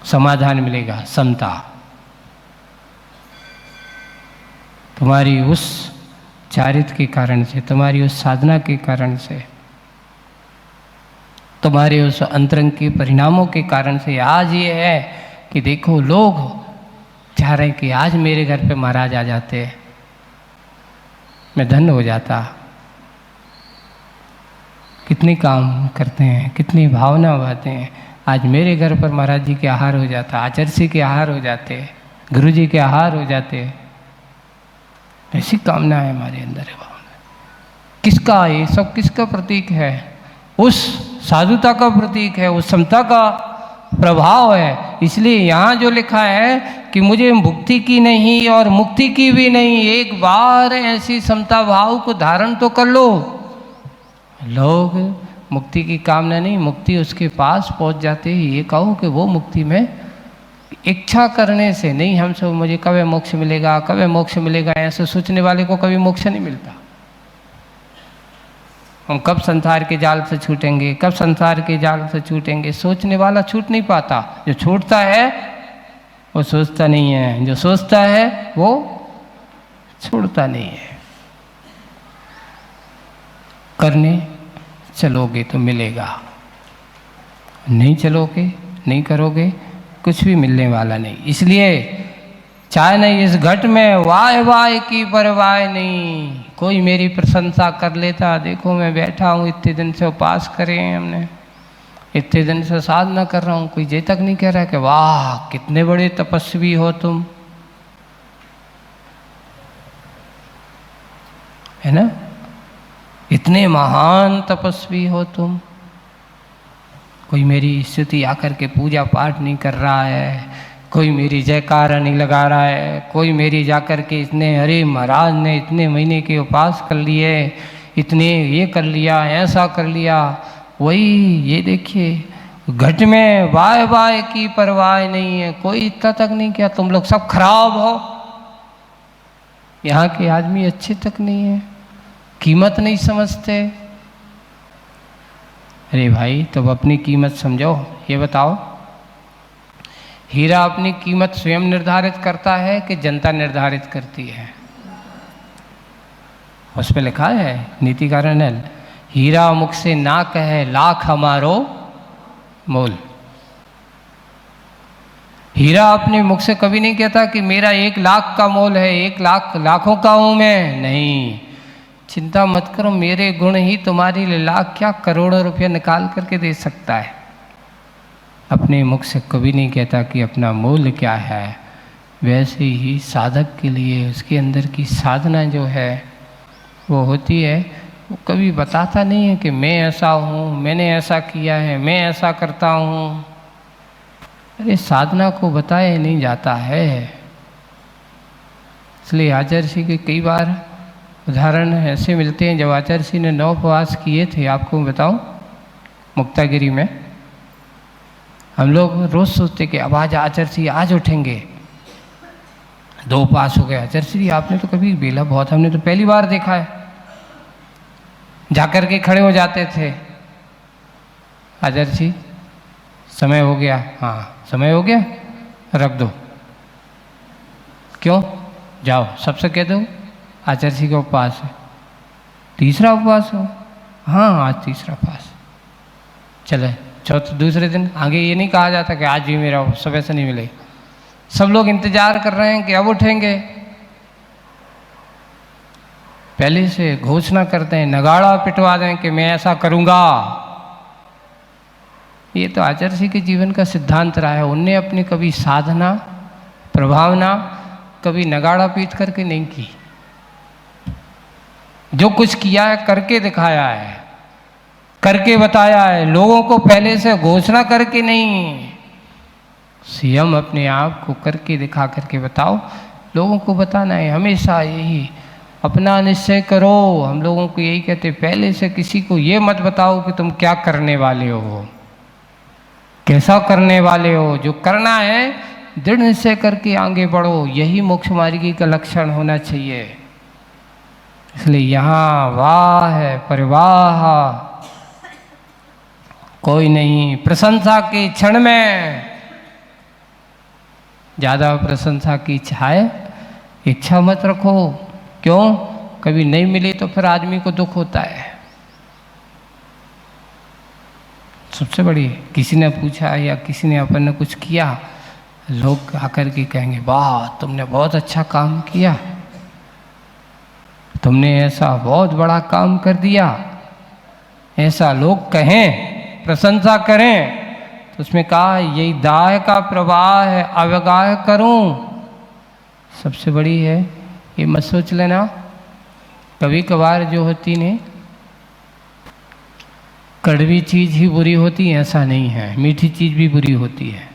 समाधान मिलेगा, समता। तुम्हारी उस चारित्र के कारण से, तुम्हारी उस साधना के कारण से, तुम्हारे उस अंतरंग के परिणामों के कारण से आज ये है कि देखो लोग चाह रहे हैं कि आज मेरे घर पे महाराज आ जाते, मैं धन्य हो जाता। कितने काम करते हैं, कितनी भावना उभाते हैं, आज मेरे घर पर महाराज जी के आहार हो जाता, आचर्य के आहार हो जाते, गुरु जी के आहार हो जाते। ऐसी कामना है हमारे अंदर है भावना। किसका ये सब किसका प्रतीक है? उस साधुता का प्रतीक है, उस समता का प्रभाव है। इसलिए यहाँ जो लिखा है कि मुझे मुक्ति की नहीं और मुक्ति की भी नहीं, एक बार ऐसी समता भाव को धारण तो कर लो। लोग मुक्ति की कामना नहीं, मुक्ति उसके पास पहुँच जाते हैं। ये कहो कि वो मुक्ति में इच्छा करने से नहीं, हम सब मुझे कब मोक्ष मिलेगा, कब मोक्ष मिलेगा, ऐसे सोचने वाले को कभी मोक्ष नहीं मिलता। हम कब संसार के जाल से छूटेंगे, कब संसार के जाल से छूटेंगे, सोचने वाला छूट नहीं पाता। जो छूटता है वो सोचता नहीं है, जो सोचता है वो छोड़ता नहीं है। करने चलोगे तो मिलेगा, नहीं चलोगे, नहीं करोगे, कुछ भी मिलने वाला नहीं। इसलिए चाहे नहीं इस घट में वाह वाह की परवाह नहीं, कोई मेरी प्रशंसा कर लेता, देखो मैं बैठा हूँ, इतने दिन से उपास करे हैं हमने, इतने दिन से साधना कर रहा हूँ, कोई ये तक नहीं कह रहा कि वाह कितने बड़े तपस्वी हो तुम, है ना, इतने महान तपस्वी हो तुम। कोई मेरी स्तुति आकर के पूजा पाठ नहीं कर रहा है, कोई मेरी जयकारा नहीं लगा रहा है, कोई मेरी जाकर के इतने अरे महाराज ने इतने महीने के उपास कर लिए, इतने ये कर लिया, ऐसा कर लिया। वही ये देखिए घट में वाह वाह की परवाह नहीं है, कोई इतना तक नहीं किया तुम लोग सब खराब हो, यहाँ के आदमी अच्छे तक नहीं है, कीमत नहीं समझते। अरे भाई तुम अपनी कीमत समझो। ये बताओ हीरा अपनी कीमत स्वयं निर्धारित करता है कि जनता निर्धारित करती है? उस पर लिखा है नीतिकार ने, हीरा मुख से ना कहे लाख हमारो मोल। हीरा अपने मुख से कभी नहीं कहता कि मेरा 1 लाख का मोल है, 1 लाख लाखों का हूं मैं, नहीं। चिंता मत करो, मेरे गुण ही तुम्हारे लिए लाख क्या करोड़ों रुपया निकाल करके दे सकता है। अपने मुख से कभी नहीं कहता कि अपना मूल्य क्या है। वैसे ही साधक के लिए उसके अंदर की साधना जो है वो होती है, वो कभी बताता नहीं है कि मैं ऐसा हूँ, मैंने ऐसा किया है, मैं ऐसा करता हूँ। अरे साधना को बताया नहीं जाता है। इसलिए आचार्य के कई बार उदाहरण ऐसे मिलते हैं, जब आचार्य ने 9 उपवास किए थे, आपको बताऊं मुक्तागिरी में, हम लोग रोज सोचते कि अब आज आचार्य आज उठेंगे, 2 उपवास हो गए। आचार्य आपने तो कभी बेला बहुत, हमने तो पहली बार देखा है। जाकर के खड़े हो जाते थे, आचार्य समय हो गया, हाँ समय हो गया, रख दो। क्यों? जाओ सबसे कह दो आचार्य का उपवास है, तीसरा उपवास हो, हाँ आज तीसरा उपवास, चले चौथे दूसरे दिन। आगे ये नहीं कहा जाता कि आज भी मेरा सुबह से नहीं मिले। सब लोग इंतजार कर रहे हैं कि अब उठेंगे, पहले से घोषणा करते हैं, नगाड़ा पिटवा दें कि मैं ऐसा करूँगा। ये तो आचार्य के जीवन का सिद्धांत रहा है। उनने अपनी कभी साधना प्रभावना कभी नगाड़ा पीट करके नहीं की, जो कुछ किया है करके दिखाया है, करके बताया है, लोगों को पहले से घोषणा करके नहीं, स्वयं अपने आप को करके दिखा करके बताओ। लोगों को बताना है हमेशा यही, अपना निश्चय करो। हम लोगों को यही कहते, पहले से किसी को ये मत बताओ कि तुम क्या करने वाले हो, कैसा करने वाले हो। जो करना है दृढ़ निश्चय करके आगे बढ़ो, यही मोक्ष मार्गी का लक्षण होना चाहिए। इसलिए यहाँ वाह है परिवाह कोई नहीं, प्रशंसा के क्षण में ज़्यादा प्रशंसा की इच्छा मत रखो। क्यों? कभी नहीं मिली तो फिर आदमी को दुख होता है। सबसे बड़ी, किसी ने पूछा या किसी ने अपन ने कुछ किया, लोग आकर के कहेंगे वाह तुमने बहुत अच्छा काम किया, तुमने ऐसा बहुत बड़ा काम कर दिया, ऐसा लोग कहें, प्रशंसा करें, तो उसमें कहा यही दाय का प्रवाह है, अवगाह करूं। सबसे बड़ी है ये मत सोच लेना कभी कभार जो होती ने कड़वी चीज ही बुरी होती है, ऐसा नहीं है, मीठी चीज भी बुरी होती है।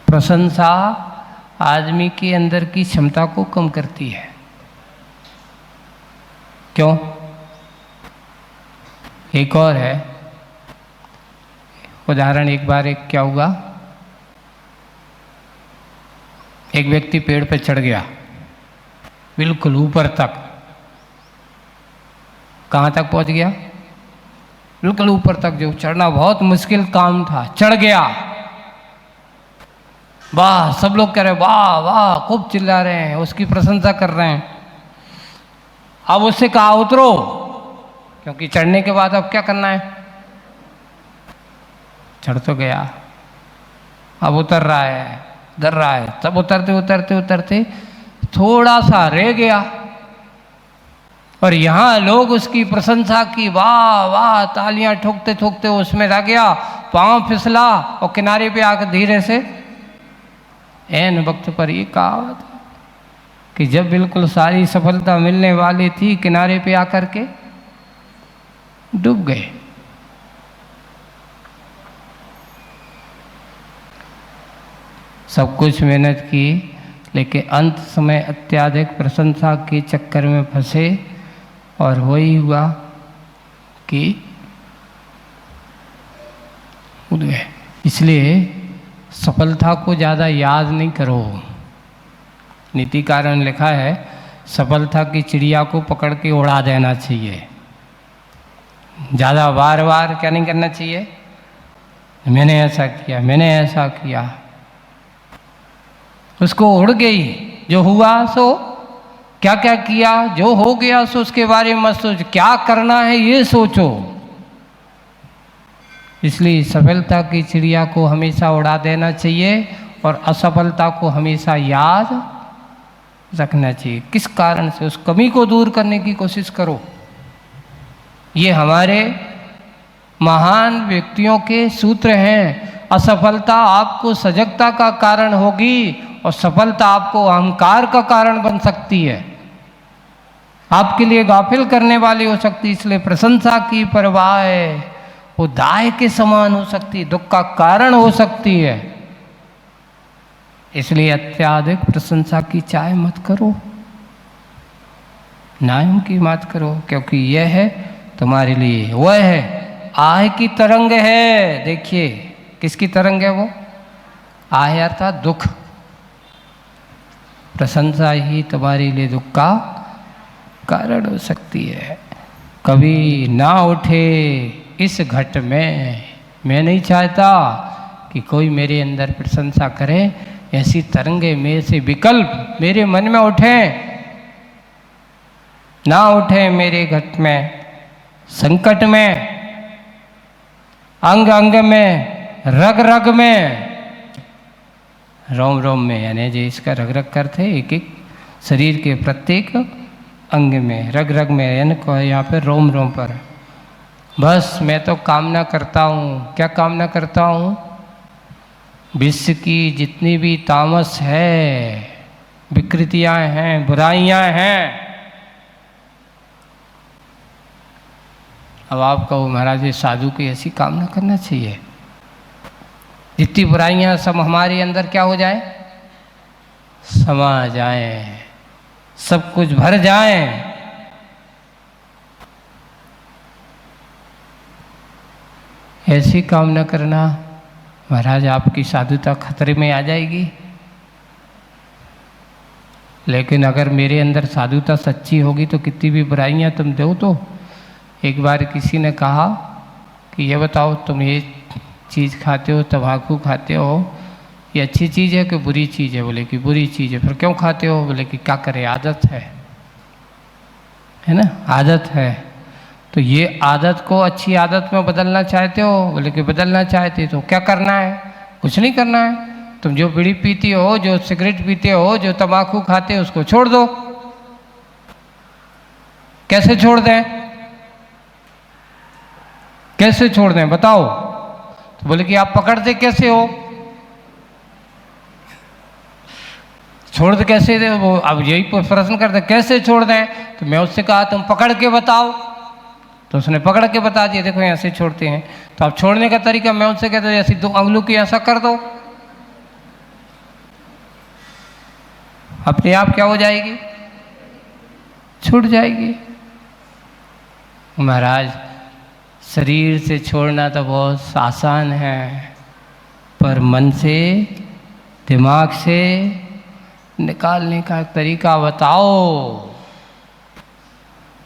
प्रशंसा आदमी के अंदर की क्षमता को कम करती है। क्यों? एक और है उदाहरण। एक बार क्या हुआ, एक व्यक्ति पेड़ पर चढ़ गया बिल्कुल ऊपर तक। कहाँ तक पहुंच गया? बिल्कुल ऊपर तक, जो चढ़ना बहुत मुश्किल काम था, चढ़ गया। वाह, सब लोग कह रहे वाह वाह, खूब चिल्ला रहे हैं, उसकी प्रशंसा कर रहे हैं। अब उससे कहा उतरो, क्योंकि चढ़ने के बाद अब क्या करना है, चढ़ तो गया, अब उतर रहा है, डर रहा है। तब उतरते उतरते उतरते थोड़ा सा रह गया, और यहाँ लोग उसकी प्रशंसा की, वाह वाह, तालियां ठोकते ठोकते उसमें रह गया, पांव फिसला और किनारे पे आकर धीरे से ऐन वक्त पर ये कहा कि जब बिल्कुल सारी सफलता मिलने वाली थी, किनारे पे आकर के डूब गए। सब कुछ मेहनत की, लेकिन अंत समय अत्याधिक प्रशंसा के चक्कर में फंसे, और वही हुआ कि उड़ गए। इसलिए सफलता को ज़्यादा याद नहीं करो। नीतिकार ने लिखा है, सफलता की चिड़िया को पकड़ के उड़ा देना चाहिए, ज़्यादा बार बार क्या नहीं करना चाहिए, मैंने ऐसा किया, मैंने ऐसा किया। उसको उड़ गई, जो हुआ सो, क्या क्या किया, जो हो गया सो उसके बारे में मत सोच, क्या करना है ये सोचो। इसलिए सफलता की चिड़िया को हमेशा उड़ा देना चाहिए और असफलता को हमेशा याद रखना चाहिए। किस कारण से, उस कमी को दूर करने की कोशिश करो। ये हमारे महान व्यक्तियों के सूत्र हैं। असफलता आपको सजगता का कारण होगी और सफलता आपको अहंकार का कारण बन सकती है, आपके लिए गाफिल करने वाली हो सकती है। इसलिए प्रशंसा की परवाह है, वो दाय के समान हो सकती है, दुख का कारण हो सकती है। इसलिए अत्याधिक प्रशंसा की चाह मत करो, नाम की मत करो, क्योंकि यह है तुम्हारे लिए, वह है आह की तरंग है। देखिए किसकी तरंग है वो? आह अर्थात दुख। प्रशंसा ही तुम्हारे लिए दुख का कारण हो सकती है। कभी ना उठे इस घट में, मैं नहीं चाहता कि कोई मेरे अंदर प्रशंसा करे, ऐसी तरंगे में से विकल्प मेरे मन में उठे, ना उठे मेरे घट में, संकट में, अंग अंग में, रग रग में, रोम रोम में, यानी जो इसका रग रग करते एक एक शरीर के प्रत्येक अंग में, रग रग में, यानी यहाँ पर रोम रोम पर। बस मैं तो कामना करता हूँ, क्या कामना करता हूँ? विश्व की जितनी भी तामस है, विकृतियाँ हैं, बुराइयाँ हैं, अब आप कहो महाराज ये साधु की ऐसी कामना करना चाहिए, जितनी बुराइयाँ सब हमारे अंदर क्या हो जाए, समा जाए, सब कुछ भर जाए। ऐसी कामना करना महाराज आपकी साधुता खतरे में आ जाएगी। लेकिन अगर मेरे अंदर साधुता सच्ची होगी तो कितनी भी बुराइयां तुम दो। तो एक बार किसी ने कहा कि ये बताओ तुम ये चीज़ खाते हो, तम्बाकू खाते हो, ये अच्छी चीज़ है कि बुरी चीज़ है? बोले कि बुरी चीज़ है। फिर क्यों खाते हो? बोले कि क्या करें, आदत है ना, आदत है। तो ये आदत को अच्छी आदत में बदलना चाहते हो? बोले कि बदलना चाहते। तो क्या करना है? कुछ नहीं करना है। तुम जो बीड़ी पीती हो, जो सिगरेट पीते हो, जो तम्बाकू खाते हो, उसको छोड़ दो। कैसे छोड़ दें? कैसे छोड़ दें बताओ? तो बोले कि आप पकड़ते कैसे हो? छोड़ दे कैसे दे? वो अब यही प्रश्न करते कैसे छोड़ दें। तो मैं उससे कहा तुम पकड़ के बताओ। तो उसने पकड़ के बता दिया, देखो ऐसे छोड़ते हैं। तो अब छोड़ने का तरीका मैं उनसे कहता हूँ ऐसी 2 अंगुलों की ऐसा कर दो, अपने आप क्या हो जाएगी? छूट जाएगी। महाराज शरीर से छोड़ना तो बहुत आसान है, पर मन से, दिमाग से निकालने का तरीका बताओ।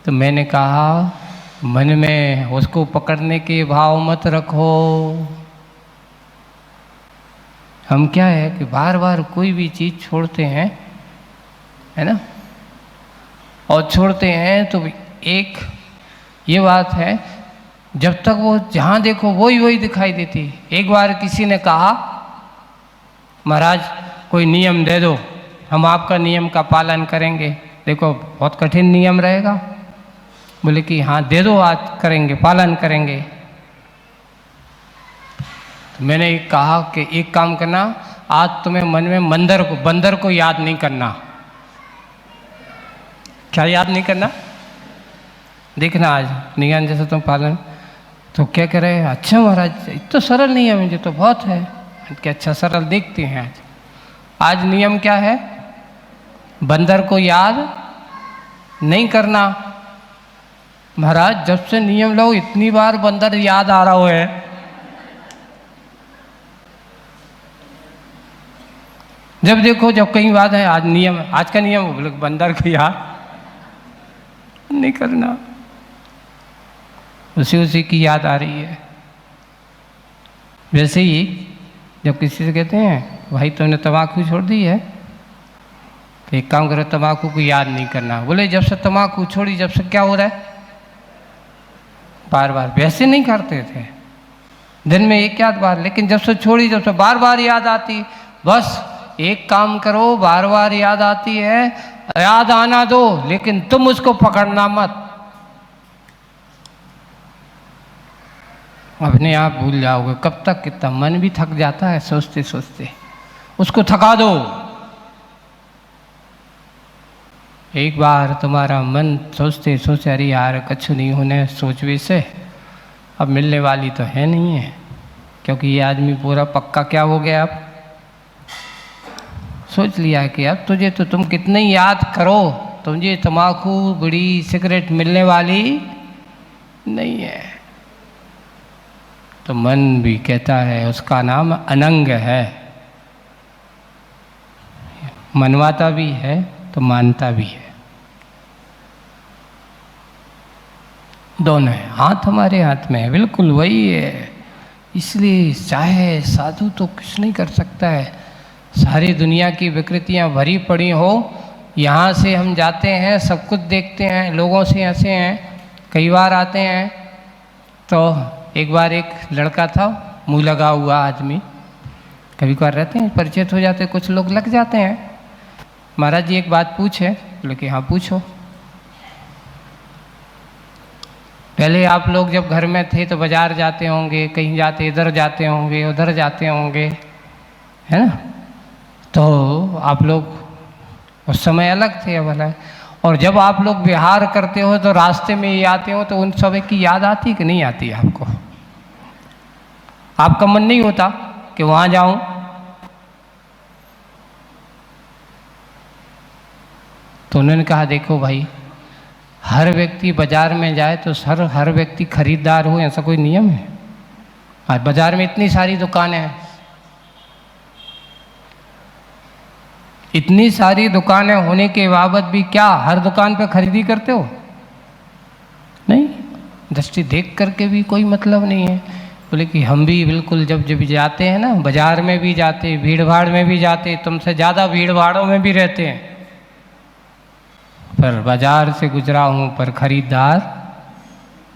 तो मैंने कहा मन में उसको पकड़ने के भाव मत रखो। हम क्या है कि बार बार कोई भी चीज़ छोड़ते हैं, है ना, और छोड़ते हैं तो एक ये बात है, जब तक वो जहाँ देखो वही वही दिखाई देती। एक बार किसी ने कहा महाराज कोई नियम दे दो, हम आपका नियम का पालन करेंगे। देखो बहुत कठिन नियम रहेगा। बोले कि हाँ दे दो, आज करेंगे, पालन करेंगे। तो मैंने कहा कि एक काम करना, आज तुम्हें मन में बंदर को याद नहीं करना। क्या याद नहीं करना? देखना आज नियम जैसे तुम पालन। तो क्या कह रहे हैं, अच्छा महाराज इतना सरल नियम है, जो तो बहुत है। क्या अच्छा सरल देखते हैं आज नियम क्या है? बंदर को याद नहीं करना। महाराज जब से नियम लो इतनी बार बंदर याद आ रहा है। जब देखो जब कहीं बात है, आज नियम, आज का नियम बोले बंदर को याद नहीं करना, उसी की याद आ रही है। वैसे ही जब किसी से कहते हैं भाई तुमने तम्बाकू छोड़ दी है, तो एक काम करो तम्बाकू को याद नहीं करना। बोले जब से तम्बाकू छोड़ी जब से क्या हो रहा है? बार बार। वैसे नहीं करते थे, दिन में एक आध बार, लेकिन जब से छोड़ी जब से बार बार याद आती। बस एक काम करो, बार बार याद आती है, याद आना दो, लेकिन तुम उसको पकड़ना मत। अपने आप भूल जाओगे। कब तक? कितना मन भी थक जाता है सोचते सोचते, उसको थका दो। एक बार तुम्हारा मन सोचते सोचते अरे यार कछु नहीं होने सोचवे से, अब मिलने वाली तो है नहीं है, क्योंकि ये आदमी पूरा पक्का क्या हो गया, अब सोच लिया कि अब तुझे तो तुम कितने याद करो, तुझे तम्बाकू बीड़ी सिगरेट मिलने वाली नहीं है। तो मन भी कहता है, उसका नाम अनंग है, मनवाता भी है तो मानता भी है, दोनों है। हाथ हमारे हाथ में है, बिल्कुल वही है। इसलिए चाहे साधु तो कुछ नहीं कर सकता है। सारी दुनिया की विकृतियां भरी पड़ी हो, यहाँ से हम जाते हैं सब कुछ देखते हैं, लोगों से हंसे हैं, कई बार आते हैं। तो एक बार एक लड़का था, मुंह लगा हुआ आदमी, कभी कभार रहते हैं, परिचित हो जाते, कुछ लोग लग जाते हैं। महाराज जी एक बात पूछे? बोले कि हाँ पूछो। पहले आप लोग जब घर में थे तो बाजार जाते होंगे, कहीं जाते, इधर जाते होंगे, उधर जाते होंगे, है ना? तो आप लोग उस समय अलग थे भला। और जब आप लोग विहार करते हो तो रास्ते में ही आते हो, तो उन सब की याद आती कि नहीं आती आपको? आपका मन नहीं होता कि वहाँ जाऊं? तो उन्होंने कहा देखो भाई, हर व्यक्ति बाजार में जाए तो हर व्यक्ति खरीदार हो, ऐसा कोई नियम है? आज बाजार में इतनी सारी दुकानें हैं, इतनी सारी दुकानें होने के बावजूद भी क्या हर दुकान पे खरीदी करते हो? नहीं, दृष्टि देख करके भी कोई मतलब नहीं है। बोले कि हम भी बिल्कुल जब जब जाते हैं ना, बाजार में भी जाते, भीड़ भाड़ में भी जाते, तुमसे ज़्यादा भीड़ भाड़ों में भी रहते हैं, पर बाजार से गुजरा हूँ पर खरीदार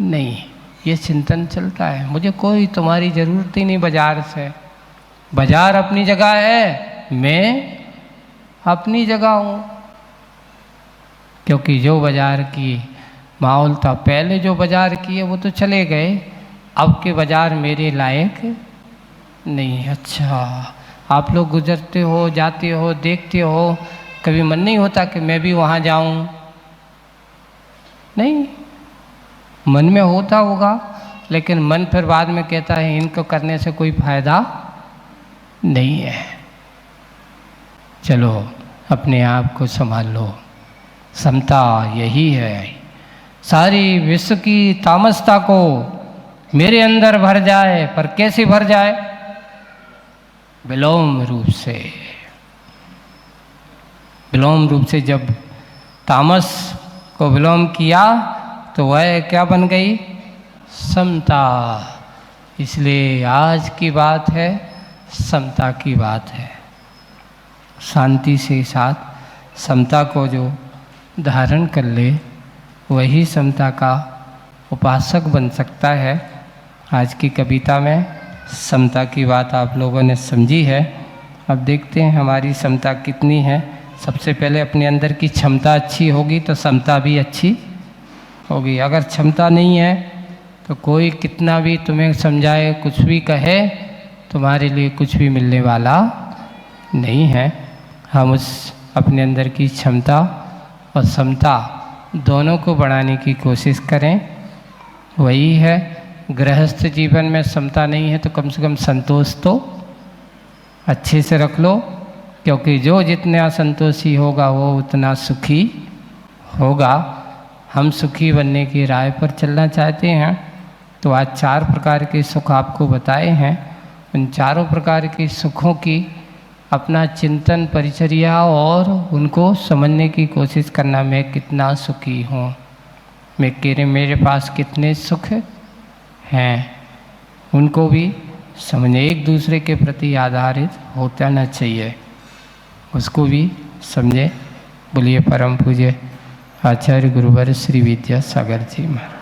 नहीं। ये चिंतन चलता है, मुझे कोई तुम्हारी ज़रूरत ही नहीं बाजार से। बाजार अपनी जगह है, मैं अपनी जगह हूँ। क्योंकि जो बाजार की माहौल था, पहले जो बाजार किए वो तो चले गए, अब के बाजार मेरे लायक नहीं। अच्छा, आप लोग गुजरते हो, जाते हो, देखते हो, कभी मन नहीं होता कि मैं भी वहाँ जाऊँ? नहीं, मन में होता होगा, लेकिन मन फिर बाद में कहता है इनको करने से कोई फायदा नहीं है। चलो अपने आप को संभाल लो। समता यही है, सारी विश्व की तामसता को मेरे अंदर भर जाए। पर कैसे भर जाए? विलोम रूप से। विलोम रूप से जब तामस को विलोम किया तो वह क्या बन गई? समता। इसलिए आज की बात है, समता की बात है। शांति से साथ समता को जो धारण कर ले, वही समता का उपासक बन सकता है। आज की कविता में समता की बात आप लोगों ने समझी है। अब देखते हैं हमारी समता कितनी है। सबसे पहले अपने अंदर की क्षमता अच्छी होगी तो समता भी अच्छी होगी। अगर क्षमता नहीं है तो कोई कितना भी तुम्हें समझाए, कुछ भी कहे, तुम्हारे लिए कुछ भी मिलने वाला नहीं है। हम उस अपने अंदर की क्षमता और समता दोनों को बढ़ाने की कोशिश करें। वही है, गृहस्थ जीवन में समता नहीं है तो कम से कम संतोष तो अच्छे से रख लो, क्योंकि जो जितना संतोषी होगा वो उतना सुखी होगा। हम सुखी बनने की राह पर चलना चाहते हैं तो आज 4 प्रकार के सुख आपको बताए हैं। उन चारों प्रकार के सुखों की अपना चिंतन, परिचर्या और उनको समझने की कोशिश करना। मैं कितना सुखी हूँ, मेरे पास कितने सुख हैं, उनको भी समझे। एक दूसरे के प्रति आधारित होता ना चाहिए, उसको भी समझे। बोलिए परम पूज्य आचार्य गुरुवर श्री विद्यासागर जी महाराज।